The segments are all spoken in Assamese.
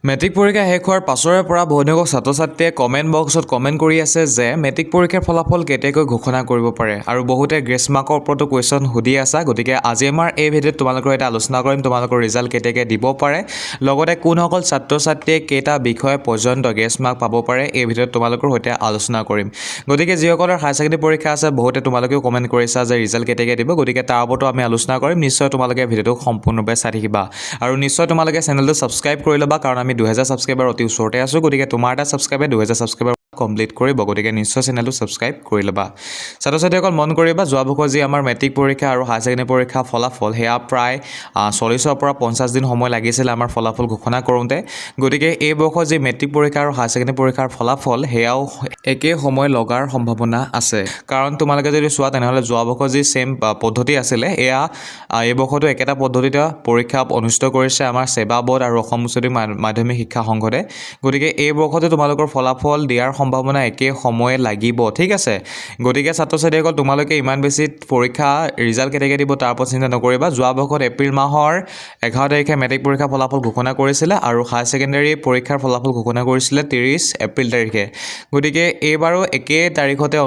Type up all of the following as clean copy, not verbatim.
মেট্ৰিক পৰীক্ষা শেষ হোৱাৰ পাছৰে পৰা বহুসংখ্যক ছাত্ৰ-ছাত্ৰীয়ে কমেণ্ট বক্সত কমেণ্ট কৰি আছে যে মেট্ৰিক পৰীক্ষাৰ ফলাফল কেতিয়াকৈ ঘোষণা কৰিব পাৰে আৰু বহুতে গ্ৰেছ মাৰ্কৰ ওপৰতো কুৱেশ্যন সুধি আছা। গতিকে আজি আমাৰ এই ভিডিঅ'ত তোমালোকৰ এটা আলোচনা কৰিম তোমালোকৰ ৰিজাল্ট কেতিয়াকৈ দিব পাৰে, লগতে কোনসকল ছাত্ৰ-ছাত্ৰীয়ে কেইটা বিষয় পৰ্যন্ত গ্ৰেছ মাৰ্ক পাব পাৰে এই ভিডিঅ'ত তোমালোকৰ সৈতে আলোচনা কৰিম। গতিকে যিসকলৰ হায়াৰ ছেকেণ্ডেৰী পৰীক্ষা আছে বহুতে তোমালোকেও কমেণ্ট কৰিছা যে ৰিজাল্ট কেতিয়াকৈ দিব, গতিকে তাৰ ওপৰতো আমি আলোচনা কৰিম। নিশ্চয় তোমালোকে ভিডিঅ'টো সম্পূৰ্ণৰূপে চাই থাকিবা আৰু নিশ্চয় তোমালোকে চেনেলটো ছাবস্ক্ৰাইব কৰি ল'বা, কাৰণ আমি 2000 ছাবস্ক্ৰাইবাৰ অতি ওচৰতে আছোঁ। গতিকে তোমাৰ এটা ছাবস্ক্ৰাইবে 2000 ছাবস্ক্ৰাইবাৰ কমপ্লিট কৰিব, গতিকে নিশ্চয় চেনেলটো ছাবস্ক্ৰাইব কৰি ল'বা। ছাত্ৰ-ছাত্ৰীসকল মন কৰিবা, যোৱা বছৰ যি আমাৰ মেট্ৰিক পৰীক্ষা আৰু হায়াৰ ছেকেণ্ডেৰী পৰীক্ষা ফলাফল সেয়া প্ৰায় 40ৰ পৰা 50 দিন সময় লাগিছিল আমাৰ ফলাফল ঘোষণা কৰোঁতে। গতিকে এই বছৰ যি মেট্ৰিক পৰীক্ষা আৰু হায়াৰ ছেকেণ্ডেৰী পৰীক্ষাৰ ফলাফল সেয়াও একেই সময় লগাৰ সম্ভাৱনা আছে, কাৰণ তোমালোকে যদি চোৱা তেনেহ'লে যোৱা বছৰ যি ছেম পদ্ধতি আছিলে এয়া এই বছৰতো একেটা পদ্ধতিতে পৰীক্ষা অনুষ্ঠিত কৰিছে আমাৰ ছেবা বোৰ্ড আৰু অসম উচ্চ মাধ্যমিক শিক্ষা সংঘতে। গতিকে এই বছৰতে তোমালোকৰ ফলাফল দিয়াৰ সম্ভাৱনা একে সময়ে লাগিব, ঠিক আছে। গতিকে ছাত্ৰ-ছাত্ৰীসকল তোমালোকে ইমান বেছি পৰীক্ষা ৰিজাল্ট কেতিয়াকৈ দিব তাৰ ওপৰত চিন্তা নকৰিবা। যোৱা বছৰত এপ্ৰিল মাহৰ 11 তাৰিখে মেট্ৰিক পৰীক্ষাৰ ফলাফল ঘোষণা কৰিছিলে আৰু হায়াৰ ছেকেণ্ডেৰী পৰীক্ষাৰ ফলাফল ঘোষণা কৰিছিলে 30 এপ্ৰিল তাৰিখে। গতিকে এইবাৰো একে তাৰিখতে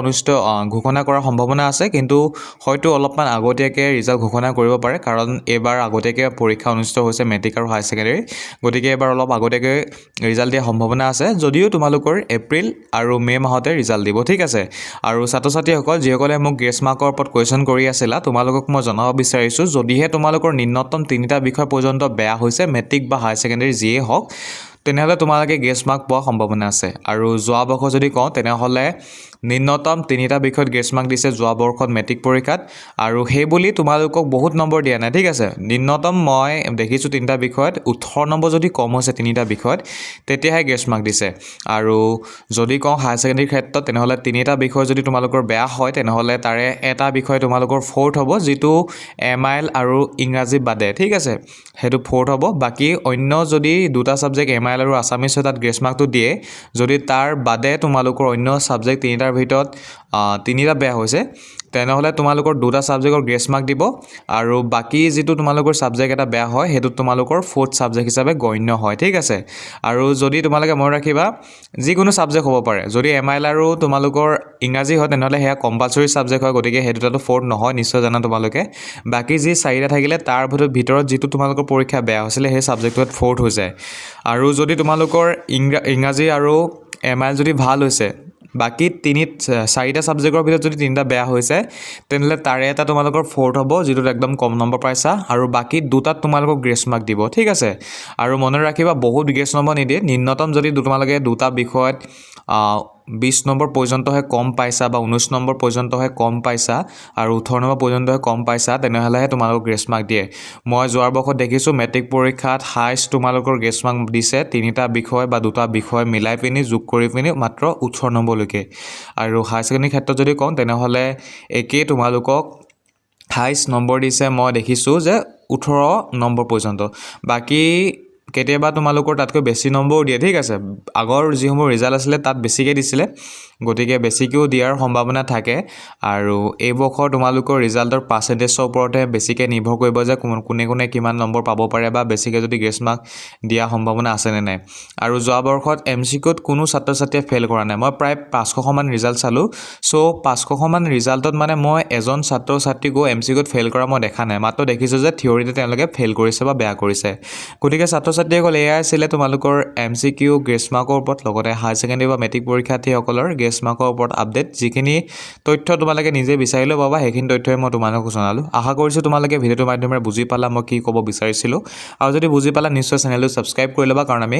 ঘোষণা কৰাৰ সম্ভাৱনা আছে, কিন্তু হয়তো অলপমান আগতীয়াকৈ ৰিজাল্ট ঘোষণা কৰিব পাৰে, কাৰণ এইবাৰ আগতীয়াকৈ পৰীক্ষা অনুষ্ঠিত হৈছে মেট্ৰিক আৰু হায়াৰ ছেকেণ্ডেৰী। গতিকে এইবাৰ অলপ আগতীয়াকৈ ৰিজাল্ট দিয়াৰ সম্ভাৱনা আছে, যদিও তোমালোকৰ এপ্ৰিল আৰু মে' মাহতে ৰিজাল্ট দিব, ঠিক আছে। আৰু ছাত্ৰ-ছাত্ৰীসকল যিসকলে মোক গ্ৰেছ মাৰ্কৰ ওপৰত কুৱেশ্যন কৰি আছিলা, তোমালোকক মই জনাব বিচাৰিছোঁ, যদিহে তোমালোকৰ ন্যূনতম 3টা বিষয় পৰ্যন্ত বেয়া হৈছে মেট্ৰিক বা হায়াৰ ছেকেণ্ডেৰী যিয়েই হওক, তেনেহ'লে তোমালোকে গ্ৰেছ মাৰ্ক পোৱাৰ সম্ভাৱনা আছে। আৰু যোৱা বছৰ যদি কওঁ তেনেহ'লে ন্যূনতম 3টা বিষয়ত গ্ৰেছ মাৰ্ক দিছে যোৱা বৰ্ষত মেট্ৰিক পৰীক্ষাত, আৰু সেই বুলি তোমালোকক বহুত নম্বৰ দিয়া নাই, ঠিক আছে। ন্যূনতম মই দেখিছোঁ 3টা বিষয়ত 18 নম্বৰ যদি কম হৈছে 3টা বিষয়ত তেতিয়াহে গ্ৰেছ মাৰ্ক দিছে। আৰু যদি কওঁ হায়াৰ ছেকেণ্ডেৰীৰ ক্ষেত্ৰত তেনেহ'লে 3টা বিষয় যদি তোমালোকৰ বেয়া হয় তেনেহ'লে তাৰে এটা বিষয় তোমালোকৰ 4th হ'ব, যিটো MIL আৰু ইংৰাজী বাদে, ঠিক আছে, সেইটো 4th হ'ব। বাকী অন্য যদি 2টা ছাবজেক্ট MIL আৰু আছামিছ হয় তাত গ্ৰেছ মাৰ্কটো দিয়ে, যদি তাৰ বাদে তোমালোকৰ অন্য ছাবজেক্ট 3টাৰ ভিতৰত 3টা বেয়া হৈছে তেনেহ'লে তোমালোকৰ 2টা ছাবজেক্টৰ গ্ৰেছ মাৰ্ক দিব, আৰু বাকী যিটো তোমালোকৰ ছাবজেক্ট এটা বেয়া হয় সেইটো তোমালোকৰ 4th ছাবজেক্ট হিচাপে গণ্য হয়, ঠিক আছে। আৰু যদি তোমালোকে মনত ৰাখিবা যিকোনো ছাবজেক্ট হ'ব পাৰে, যদি MIL আৰু তোমালোকৰ ইংৰাজী হয় তেনেহ'লে সেয়া কম্পালচৰি ছাবজেক্ট হয়, গতিকে সেই দুটাটো 4th নহয়, নিশ্চয় জানা তোমালোকে। বাকী যি 4টা থাকিলে তাৰ ভিতৰত যিটো তোমালোকৰ পৰীক্ষা বেয়া হৈছিলে সেই ছাবজেক্টটোত 4th হৈ যায়। আৰু যদি তোমালোকৰ ইংৰাজী আৰু MIL যদি ভাল হৈছে, বাকী 4টা ছাবজেক্টৰ ভিতৰত যদি 3টা বেয়া হৈছে তেনেহ'লে তাৰে এটা তোমালোকৰ 4th হ'ব, যিটোত একদম কম নম্বৰ পাইছা, আৰু বাকী 2টাত তোমালোকক গ্ৰেছ মাৰ্ক দিব, ঠিক আছে। আৰু মনত ৰাখিবা বহুত গ্ৰেছ নম্বৰ নিদিয়ে, ন্যূনতম যদি তোমালোকে 2টা বিষয়ত 20 নম্বৰ পৰ্যন্তহে কম পাইছা বা 19 নম্বৰ পৰ্যন্তহে কম পাইছা আৰু 18 নম্বৰ পৰ্যন্তহে কম পাইছা তেনেহ'লেহে তোমালোকক গ্ৰেছ মাৰ্ক দিয়ে। মই যোৱাৰ বছৰত দেখিছোঁ মেট্ৰিক পৰীক্ষাত হাইষ্ট তোমালোকৰ গ্ৰেছ মাৰ্ক দিছে 3টা বিষয় বা 2টা বিষয় মিলাই পিনি যোগ কৰি পিনি মাত্ৰ 18 নম্বৰলৈকে। আৰু হায়াৰ ছেকেণ্ডেৰীৰ ক্ষেত্ৰত যদি কওঁ তেনেহ'লে একেই, তোমালোকক হাইষ্ট নম্বৰ দিছে মই দেখিছোঁ যে 18 নম্বৰ পৰ্যন্ত, বাকী কেতিয়াবা তোমালোকৰ তাতকৈ বেছি নম্বৰো দিয়ে, ঠিক আছে। আগৰ যিসমূহ ৰিজাল্ট আছিলে তাত বেছিকৈ দিছিলে, গতিকে বেছিকৈও দিয়াৰ সম্ভাৱনা থাকে। আৰু এই বছৰ তোমালোকৰ ৰিজাল্টৰ পাৰ্চেণ্টেজৰ ওপৰতহে বেছিকৈ নিৰ্ভৰ কৰিব যে কোনে কোনে কিমান নম্বৰ পাব পাৰে বা বেছিকৈ যদি গ্ৰেছ মাৰ্ক দিয়াৰ সম্ভাৱনা আছেনে নাই। আৰু যোৱা বৰ্ষত MCQত কোনো ছাত্ৰ-ছাত্ৰীয়ে ফেইল কৰা নাই, মই প্ৰায় 500মান ৰিজাল্ট চালোঁ। ছ' 500মান ৰিজাল্টত মানে মই এজন ছাত্ৰ-ছাত্ৰীকো MCQত ফেইল কৰা মই দেখা নাই, মাত্ৰ দেখিছোঁ যে থিয়ৰিতে তেওঁলোকে ফেইল কৰিছে বা বেয়া কৰিছে। গতিকে ছাত্ৰ-ছাত্ৰীসকল এয়াই আছিলে তোমালোকৰ MCQ গ্ৰেছ মাৰ্কৰ ওপৰত, লগতে হায়াৰ ছেকেণ্ডেৰী বা মেট্ৰিক পৰীক্ষাৰ্থীসকলৰ গ্ৰেছ মাৰ্কৰ ওপৰত আপডেট। যিখিনি তথ্য তোমালোকে নিজে বিচাৰিলেও পাবা, সেইখিনি তথ্যই মই তোমালোকক জনালোঁ। আশা কৰিছোঁ তোমালোকে ভিডিঅ'টোৰ মাধ্যমেৰে বুজি পালা মই কি ক'ব বিচাৰিছিলোঁ, আৰু যদি বুজি পালা নিশ্চয় চেনেলটো ছাবস্ক্ৰাইব কৰি ল'বা, কাৰণ আমি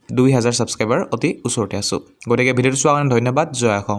2000 ছাবস্ক্ৰাইবাৰ অতি ওচৰতে আছোঁ। গতিকে ভিডিঅ'টো চোৱাৰ কাৰণে ধন্যবাদ। জয় অসম।